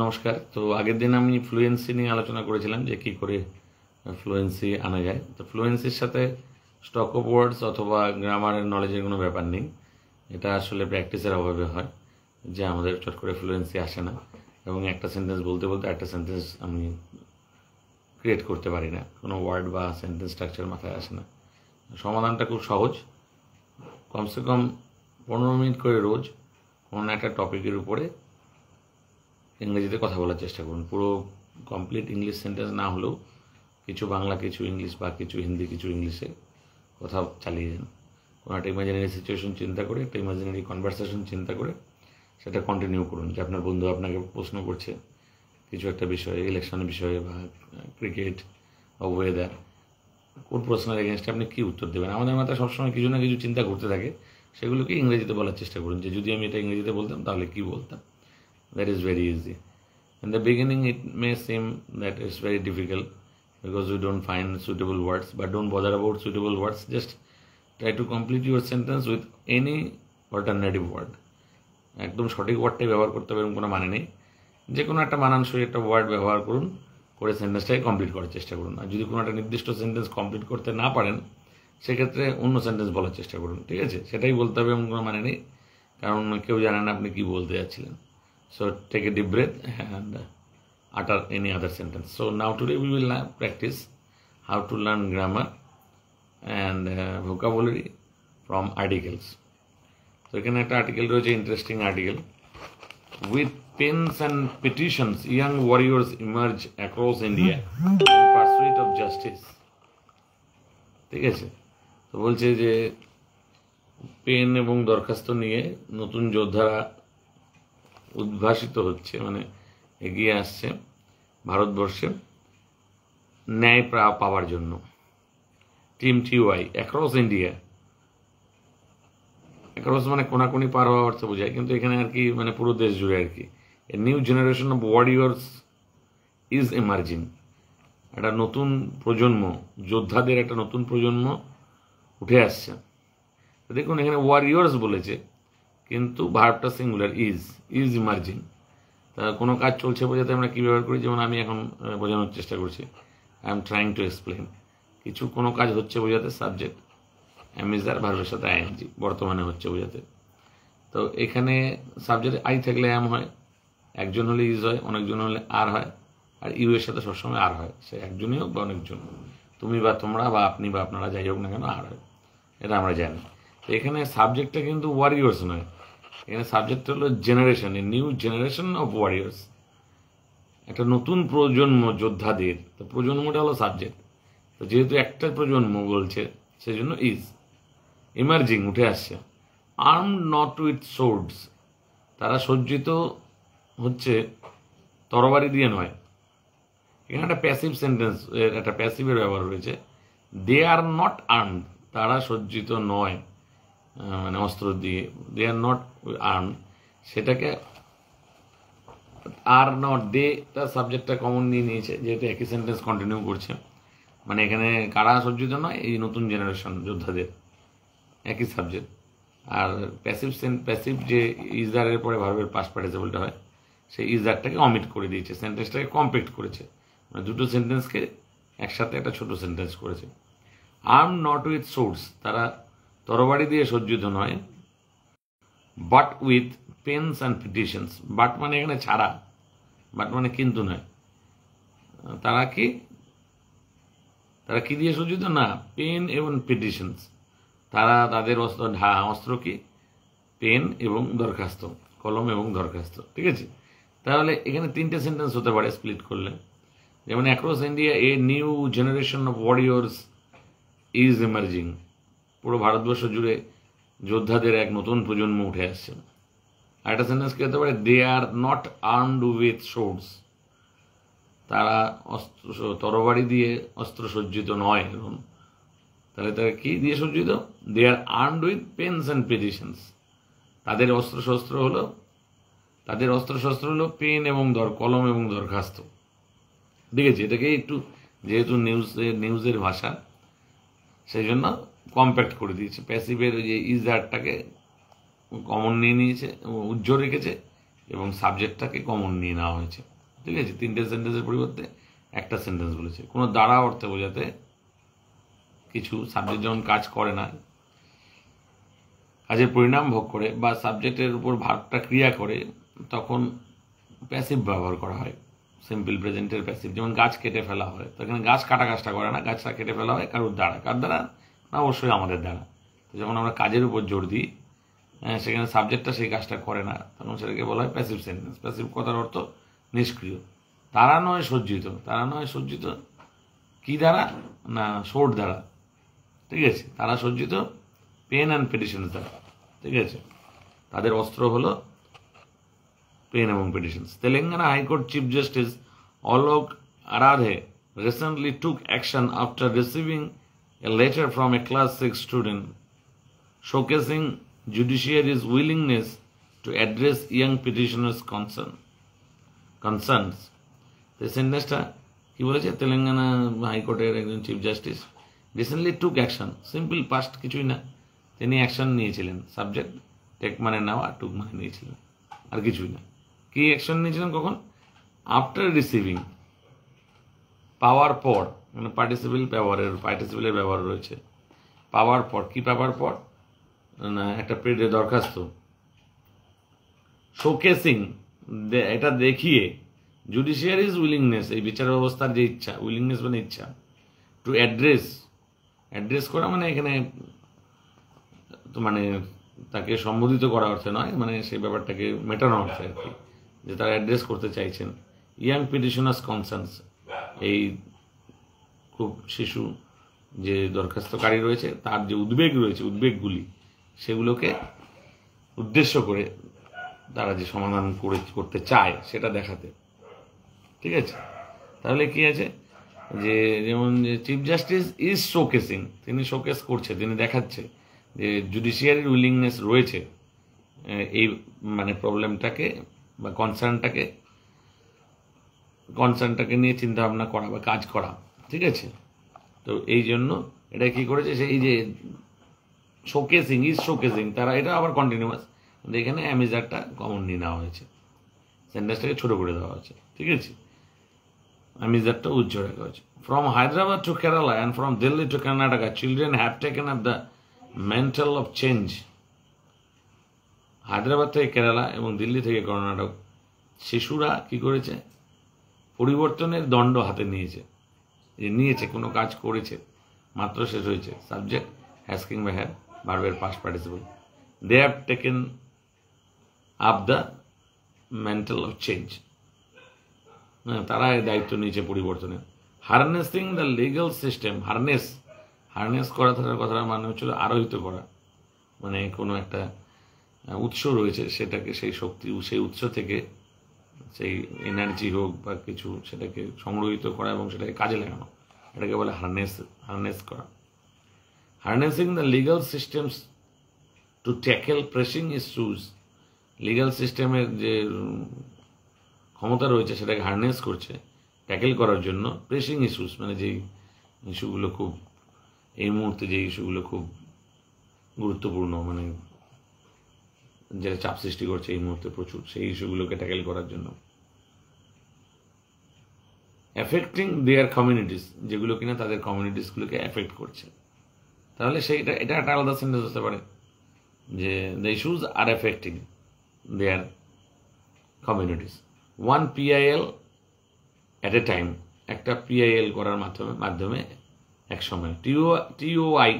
নমস্কার। তো আগের দিন আমি ফ্লুয়েন্সি নিয়ে আলোচনা করেছিলাম যে কী করে ফ্লুয়েন্সি আনা যায়। তো ফ্লুয়েন্সির সাথে স্টক অফ ওয়ার্ডস অথবা গ্রামারের নলেজের কোনো ব্যাপার নেই। এটা আসলে প্র্যাকটিসের অভাবে হয় যে আমাদের চট করে ফ্লুয়েন্সি আসে না, এবং একটা সেন্টেন্স বলতে বলতে একটা সেন্টেন্স আমি ক্রিয়েট করতে পারি না, কোনো ওয়ার্ড বা সেন্টেন্স স্ট্রাকচার মাথায় আসে না। সমাধানটা খুব সহজ। কমসে কম 15 মিনিট করে রোজ কোনো একটা টপিকের উপরে ইংরেজিতে কথা বলার চেষ্টা করুন। পুরো কমপ্লিট ইংলিশ সেন্টেন্স না হলেও কিছু বাংলা, কিছু ইংলিশ বা কিছু হিন্দি, কিছু ইংলিশে কথা চালিয়ে যান। কোনো একটা ইমাজিনারি সিচুয়েশন চিন্তা করে, একটা ইমাজিনারি কনভারসেশন চিন্তা করে সেটা কন্টিনিউ করুন। যে আপনার বন্ধু আপনাকে প্রশ্ন করছে কিছু একটা বিষয়ে, ইলেকশনের বিষয়ে বা ক্রিকেট বা ওয়েদার, কোন প্রশ্নের এগেনস্টে আপনি কী উত্তর দেবেন। আমাদের মাথায় সবসময় কিছু না কিছু চিন্তা ঘুরতে থাকে, সেগুলোকে ইংরেজিতে বলার চেষ্টা করুন যে যদি আমি এটা ইংরেজিতে বলতাম তাহলে কী বলতাম। That is very easy. In the beginning it may seem that it's very difficult because we don't find suitable words, but don't bother about suitable words. Just try to complete your sentence with any alternative word. একদম সঠিক ওয়ার্ডটাই ব্যবহার করতে হবে এরকম কোনো মানে নেই। যে কোনো একটা মানানসই একটা ওয়ার্ড ব্যবহার করুন, করে সেন্টেন্সটাকে কমপ্লিট করার চেষ্টা করুন। আর যদি কোনো একটা নির্দিষ্ট সেন্টেন্স কমপ্লিট করতে না পারেন সেক্ষেত্রে অন্য সেন্টেন্স বলার চেষ্টা করুন, ঠিক আছে? সেটাই বলতে হবে এমন কোনো মানে নেই, কারণ কেউ জানে না আপনি কী বলতে যাচ্ছিলেন। So take a deep breath and utter any other sentence. So now today we will practice how to learn grammar and vocabulary from articles. So এখানে একটা আর্টিকেল রয়েছে, interesting article. With pens and petitions, young warriors emerge across India in pursuit of justice. ঠিক আছে? তো বলছে যে pen এবং দরখাস্ত নিয়ে নতুন যোদ্ধারা উদ্ভাসিত হচ্ছে, মানে এগিয়ে আসছে ভারতবর্ষে ন্যায় পাওয়ার জন্য। Team TY, across India. Across মানে কোনাকুনি পার হওয়া অর্থ বোঝায়, কিন্তু এখানে আর কি মানে পুরো দেশ জুড়ে আর কি। A new generation of Warriors is emerging. একটা নতুন প্রজন্ম, যোদ্ধাদের একটা নতুন প্রজন্ম উঠে আসছে। দেখুন এখানে ওয়ারিয়র্স বলেছে, কিন্তু ভার্বটা সিঙ্গুলার, ইজ ইমার্জিং। তা কোনো কাজ চলছে বোঝাতে আমরা কী ব্যবহার করি? যেমন আমি এখন বোঝানোর চেষ্টা করছি, I am trying to explain. কিছু কোনো কাজ হচ্ছে বোঝাতে সাবজেক্ট এম ইজ আর, ভার্বের সাথে আইএনজি, বর্তমানে হচ্ছে বোঝাতে। তো এখানে সাবজেক্ট আই থাকলে এম হয়, একজন হলে ইজ হয়, অনেকজন হলে আর হয়, আর ইউ এর সাথে সবসময় আর হয়, সে একজনই হোক বা অনেকজন, তুমি বা তোমরা বা আপনি বা আপনারা যাই হোক না কেন আর হয়, এটা আমরা জানি। তো এখানে সাবজেক্টটা কিন্তু ওয়ারিয়র্স নয়, এখানে সাবজেক্ট হলো generation, a new generation of warriors, একটা নতুন প্রজন্ম যোদ্ধাদের। তো প্রজন্মটা হলো সাবজেক্ট। তো যেহেতু একটা প্রজন্ম বলছে সেই জন্য ইজ ইমার্জিং, উঠে আসছে। আর্মড নট উইথ সোর্ডস, তারা সজ্জিত হচ্ছে তরবারি দিয়ে নয়। এখানে একটা প্যাসিভ সেন্টেন্স, একটা প্যাসিভের ব্যবহার রয়েছে। দে আর নট আর্মড, তারা সজ্জিত নয় মানে অস্ত্র দিয়ে। দে আর নট আর্ম, সেটাকে আর নট, দে তার সাবজেক্টটা কমন নিয়ে নিয়েছে, যেহেতু একই সেন্টেন্স কন্টিনিউ করছে। মানে এখানে কারা সজ্জিত নয়, এই নতুন জেনারেশন যোদ্ধাদের, একই সাবজেক্ট। আর প্যাসিভ যে ইজারের পরে ভার্বের পাস্ট পার্টিসিপলটা হয়, সেই ইজারটাকে অমিট করে দিয়েছে, সেন্টেন্সটাকে কম্প্যাক্ট করেছে, মানে দুটো সেন্টেন্সকে একসাথে একটা ছোট সেন্টেন্স করেছে। আর্ম নট উইথ সোর্স, তারা তরবারি দিয়ে সজ্জিত নয়, but with pens and petitions. But মানে এখানে ছাড়া, বাট মানে কিন্তু নয়। তারা কি দিয়ে সজ্জিত? না, পেন এবং পিটিশনস। তারা তাদের অস্ত্র কি? পেন এবং দরখাস্ত, কলম এবং দরখাস্ত, ঠিক আছে? তাহলে এখানে তিনটে সেন্টেন্স হতে পারে স্প্লিট করলে। যেমন across India a new generation of Warriors is emerging, পুরো ভারতবর্ষ জুড়ে যোদ্ধাদের এক নতুন প্রজন্ম উঠে আসছে। আর একটা সেন্টেন্স কি হতে পারে? They are not armed with swords, তারা তরবারি দিয়ে অস্ত্র সজ্জিত নয়। তাহলে তারা কি দিয়ে সজ্জিত? They are armed with pens and petitions, তাদের অস্ত্রশস্ত্র হলো পেন এবং কলম এবং দরখাস্ত, ঠিক আছে? এটাকে একটু, যেহেতু নিউজের ভাষা, সেই জন্য কম্প্যাক্ট করে দিয়েছে। প্যাসিভের যে ইজারটাকে কমন নিয়ে নিয়েছে, উজ্জ্বল রেখেছে, এবং সাবজেক্টটাকে কমন নিয়ে নেওয়া হয়েছে। ঠিক আছে, 3টে সেন্টেন্সের পরিবর্তে একটা সেন্টেন্স বলেছে। কোনো দ্বারা অর্থে বোঝাতে কিছু সাবজেক্ট যখন কাজ করে না, কাজের পরিণাম ভোগ করে বা সাবজেক্টের উপর ভার্বটা ক্রিয়া করে, তখন প্যাসিভ ব্যবহার করা হয়। সিম্পল প্রেজেন্টের প্যাসিভ, যেমন গাছ কেটে ফেলা হয়, তো এখানে গাছ কাটা কাজটা করে না, গাছটা কেটে ফেলা হয় কারোর দ্বারা। কার দ্বারা না? অবশ্যই আমাদের দ্বারা। তো যখন আমরা কাজের উপর জোর দিই, সেখানে সাবজেক্টটা সেই কাজটা করে না, তখন সেটাকে বলা হয় প্যাসিভ সেন্টেন্স। প্যাসিভ কথার অর্থ নিষ্ক্রিয়। তারা নয় সজ্জিত। তারা নয় সজ্জিত কি দ্বারা? না, সোর্ট দ্বারা। ঠিক আছে, তারা সজ্জিত পেন অ্যান্ড পেটিশনস দ্বারা। ঠিক আছে, তাদের অস্ত্র হলো পেন এবং petitions. Telangana high court chief justice Alok Aradhe recently took action after receiving a letter from a class 6 student showcasing judiciary's willingness to address young petitioners' concerns. The সেন্টেন্সটা কি বলেছে? তেলেঙ্গানা হাইকোর্টের একজন চিফ জাস্টিস রিসেন্টলি টুক অ্যাকশন, সিম্পল পাস্ট, কিছুই না, তিনি action নিয়েছিলেন। Subject take মানে নেওয়া, টুক মানে নিয়েছিলেন, আর কিছুই না। কি অ্যাকশন নিয়েছিলেন? কখন? আফটার রিসিভিং, পাওয়ার পর, মানে পার্টিসিপেলের ব্যবহার রয়েছে। পাওয়ার পর, কি পাওয়ার পর? না, একটা দরখাস্ত। শোকেসিং, এটা দেখিয়ে, জুডিশিয়ারিজ উইলিংনেস, এই বিচার ব্যবস্থার যে ইচ্ছা, উইলিংনেস মানে ইচ্ছা, টু অ্যাড্রেস করা মানে এখানে তো মানে তাকে সম্বোধিত করা অর্থে নয়, মানে সেই ব্যাপারটাকে মেটানো অর্থে আর কি, যে তারা অ্যাড্রেস করতে চাইছেন ইয়াং পিটিশনার্স কনসার্নস, এই খুব শিশু যে দরখাস্তকারী রয়েছে তার যে উদ্বেগ রয়েছে, উদ্বেগগুলি, সেগুলোকে উদ্দেশ্য করে তারা যে সমাধান করতে চায় সেটা দেখাতে। ঠিক আছে, তাহলে কি আছে যে যেমন চিফ জাস্টিস ইজ শোকেসিং, তিনি শোকেস করছে, তিনি দেখাচ্ছে যে জুডিশিয়ারির উইলিংনেস রয়েছে এই মানে প্রবলেমটাকে বা কনসার্নটাকে নিয়ে চিন্তা ভাবনা করা বা কাজ করা। ঠিক আছে, তো এই জন্য এটা কি করেছে, সেই যে শোকেসিং, তারা এটা আবার কন্টিনিউয়াস, কিন্তু এখানে অ্যামিজারটা কমন নিয়ে নেওয়া হয়েছে, সেন্টেন্সটাকে ছোট করে দেওয়া হয়েছে। ঠিক আছে, অ্যামিজারটা উজ্জ্বল রাখা হয়েছে। From Hyderabad to Kerala and from Delhi to Karnataka children have taken up the mental of change. Hyderabad থেকে কেরালা এবং দিল্লি থেকে কর্ণাটক শিশুরা কি করেছে? পরিবর্তনের দণ্ড হাতে নিয়েছে, কোনো কাজ করেছে, মাত্র শেষ হয়েছে, সাবজেক্ট হ্যাজ কিংবা হ্যাভ, ভার্বের past participle. They have taken up the mental of change, তারা দায়িত্ব নিয়েছে পরিবর্তনের। Harnessing the legal system, harness করা থাকার কথাটা মানে হচ্ছিল আরোহিত করা, মানে কোনো একটা উৎস রয়েছে, সেটাকে সেই শক্তি, সেই উৎস থেকে সেই এনার্জি হোক বা কিছু, সেটাকে সংগ্রহিত করা এবং সেটাকে কাজে লাগানো, এটাকে বলে হার্নেস করা। Harnessing the legal systems two tackle pressing issues, legal সিস্টেমের যে ক্ষমতা রয়েছে সেটাকে হার্নেস করছে ট্যাকেল করার জন্য। প্রেসিং ইস্যুস মানে যেই ইস্যুগুলো খুব এই মুহূর্তে, যে ইস্যুগুলো খুব গুরুত্বপূর্ণ, মানে যেটা চাপ সৃষ্টি করছে এই মুহূর্তে প্রচুর, সেই ইস্যুগুলোকে ট্যাকেল করার জন্য। এফেক্টিং দেয়ার কমিউনিটিস, যেগুলো কিনা তাদের কমিউনিটিসগুলোকে এফেক্ট করছে, তাহলে এটা একটা আলাদা সেন্টেন্স হতে পারে যে the issues are affecting their communities. One PIL at a time, একটা PIL করার মাধ্যমে এক সময়। TOI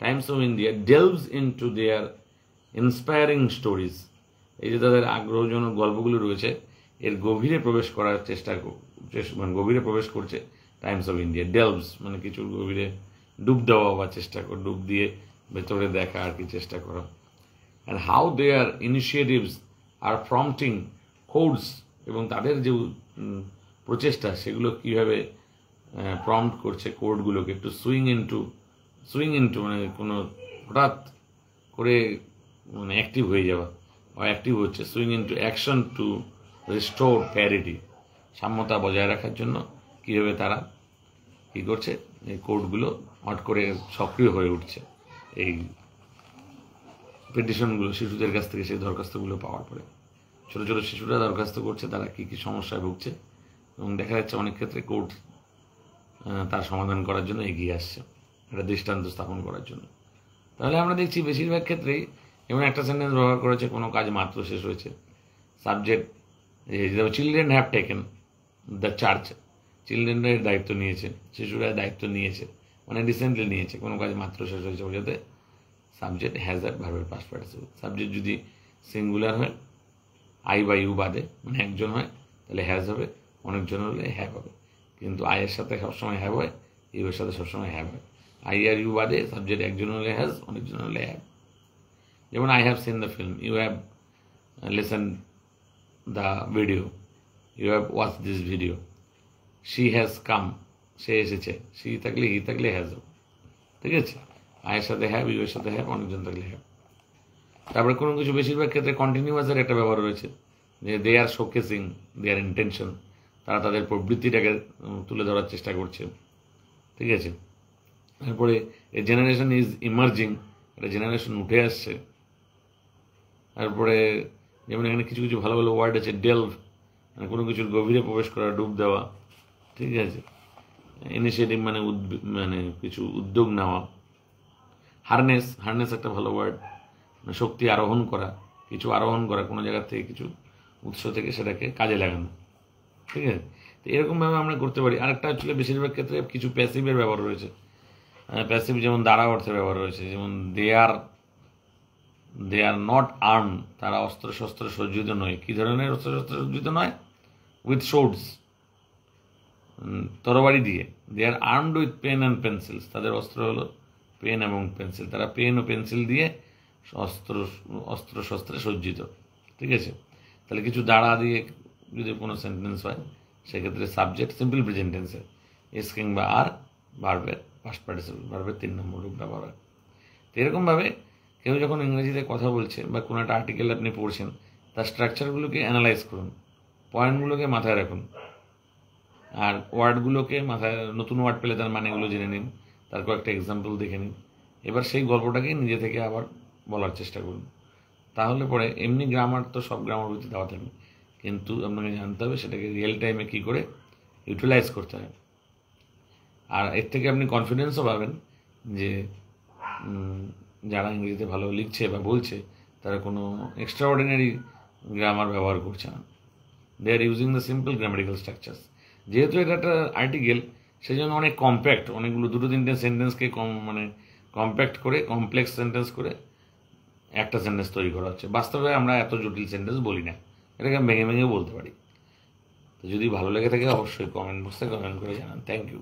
Times of India delves into their inspiring stories, এই যে তাদের আগ্রহজনক গল্পগুলো রয়েছে এর গভীরে প্রবেশ করার মানে গভীরে প্রবেশ করছে টাইমস অফ ইন্ডিয়া। ডেলভস মানে কিছু গভীরে ডুব দেওয়া বা ডুব দিয়ে ভেতরে দেখা আর কি, চেষ্টা করা। And how their initiatives are prompting codes, এবং তাদের যে প্রচেষ্টা সেগুলো কীভাবে প্রম্পট করছে কোডগুলোকে একটু সুইং ইনটু মানে কোনো হঠাৎ করে মানে অ্যাক্টিভ হয়ে যাওয়া বা অ্যাক্টিভ হচ্ছে, swing into action to restore parity, সাম্যতা বজায় রাখার জন্য কীভাবে তারা কী করছে, এই কোডগুলো হট করে সক্রিয় হয়ে উঠছে এই পিটিশনগুলো শিশুদের কাছ থেকে, সেই দরখাস্তগুলো পাওয়ার পরে। ছোট ছোট শিশুরা দরখাস্ত করছে তারা কী কী সমস্যায় ভুগছে, এবং দেখা যাচ্ছে অনেক ক্ষেত্রে কোর্ট তার সমাধান করার জন্য এগিয়ে আসছে, একটা দৃষ্টান্ত স্থাপন করার জন্য। তাহলে আমরা দেখছি বেশিরভাগ ক্ষেত্রেই এমন একটা সেন্টেন্স ব্যবহার করেছে, কোনো কাজ মাত্র শেষ হয়েছে, subject children have taken the charge, চিলড্রেনের দায়িত্ব নিয়েছে, শিশুরা দায়িত্ব নিয়েছে, মানে রিসেন্টলি নিয়েছে, কোনো কাজ মাত্র শেষ হয়েছে বোঝাতে সাবজেক্ট হ্যাজ এ ভার্বের পাস্ট পার্টিসিপল। সাবজেক্ট যদি সিঙ্গুলার হয়, আই বা ইউ বাদে, মানে একজন হয়, তাহলে হ্যাজ হবে, অনেকজন হলে হ্যাভ হবে। কিন্তু আয়ের সাথে সবসময় হ্যাভ হয়, ইউ এর সাথে সবসময় হ্যাভ হয়। আই আর ইউ বাদে সাবজেক্ট একজন হলে হ্যাজ, অনেকজন হলে হ্যাভ। যেমন I have seen the film, you have listen the video, you have watch this video. She has come, সে এসেছে, শি থাকলে হি থাকলে হ্যাজ হবে, ঠিক আছে। আয়ের সাথে হ্যাভ, ইউ এর সাথে হ্যাভ, অনেকজন থাকলে হ্যাভ। তারপরে কোনো কিছু বেশিরভাগ ক্ষেত্রে কন্টিনিউয়াসের একটা ব্যবহার রয়েছে, যে দে আর শোকেসিং দেয়ার ইন্টেনশন, তারা তাদের প্রবৃত্তিটাকে তুলে ধরার চেষ্টা করছে, ঠিক আছে। তারপরে এ জেনারেশন ইজ ইমার্জিং, একটা জেনারেশন উঠে আসছে। তারপরে যেমন এখানে কিছু কিছু ভালো ভালো ওয়ার্ড আছে, ডেলভ মানে কোনো কিছুর গভীরে প্রবেশ করা, ডুব দেওয়া, ঠিক আছে। ইনিশিয়েটিভ মানে মানে কিছু উদ্যোগ নেওয়া। হারনেস, হারনেস একটা ভালো ওয়ার্ড, মানে শক্তি আরোহণ করা, কিছু আরোহণ করা কোনো জায়গা থেকে, কিছু উৎস থেকে সেটাকে কাজে লাগানো, ঠিক আছে। তো এরকমভাবে আমরা করতে পারি। আরেকটা হচ্ছিল বেশিরভাগ ক্ষেত্রে কিছু প্যাসিভের ব্যবহার রয়েছে। প্যাসিভ যেমন দ্বারা অর্থে ব্যবহার রয়েছে, যেমন দে আর নট আর্ম, তারা অস্ত্র শস্ত্র সজ্জিত নয়। কী ধরনের অস্ত্র শস্ত্র সজ্জিত নয়? উইথ সোর্ডস, তরবারি দিয়ে। They are armed with pen and pencils, তাদের অস্ত্র হলো পেন এবং পেন্সিল, তারা পেন ও পেন্সিল দিয়ে অস্ত্র শস্ত্রে সজ্জিত, ঠিক আছে। তাহলে কিছু দ্বারা দিয়ে যদি কোনো সেন্টেন্স হয়, সেক্ষেত্রে সাবজেক্ট সিম্পল প্রেজেন্ট টেন্সে এস কিংবা আর, ভার্বের পাস্ট পার্টিসিপল, ভার্বের 3 নম্বর রূপ ব্যবহার হয়। তো এরকমভাবে কেউ যখন ইংরেজিতে কথা বলছে বা কোনো একটা আর্টিকেল আপনি পড়ছেন, তার স্ট্রাকচারগুলোকে অ্যানালাইজ করুন, পয়েন্টগুলোকে মাথায় রাখুন, আর ওয়ার্ডগুলোকে মাথায়, নতুন ওয়ার্ড পেলে তার মানেগুলো জেনে নিন, তার কয়েকটা এক্সাম্পল দেখে নিন। এবার সেই গল্পটাকে নিজে থেকে আবার বলার চেষ্টা করুন। তাহলে পরে এমনি গ্রামার তো সব গ্রামার বইতে দেওয়া থাকে, কিন্তু আপনাকে জানতে হবে সেটাকে রিয়েল টাইমে কী করে ইউটিলাইজ করতে হয়। আর এর থেকে আপনি কনফিডেন্সও পাবেন যে যারা ইংরেজিতে ভালো লিখছে বা বলছে, তারা কোনো এক্সট্রা অর্ডিনারি গ্রামার ব্যবহার করছে না। They are using the simple grammatical structures. যেহেতু এটা একটা আর্টিকেল, সেই জন্য অনেক কম্প্যাক্ট, অনেকগুলো 2-3টে সেন্টেন্সকে মানে কম্প্যাক্ট করে, কমপ্লেক্স সেন্টেন্স করে একটা সেন্টেন্স তৈরি করা হচ্ছে। বাস্তবে আমরা এত জটিল সেন্টেন্স বলি না, এটাকে ভেঙে ভেঙে বলতে পারি। তো যদি ভালো লেগে থাকে অবশ্যই কমেন্ট বক্সে কমেন্ট করে জানান। Thank you.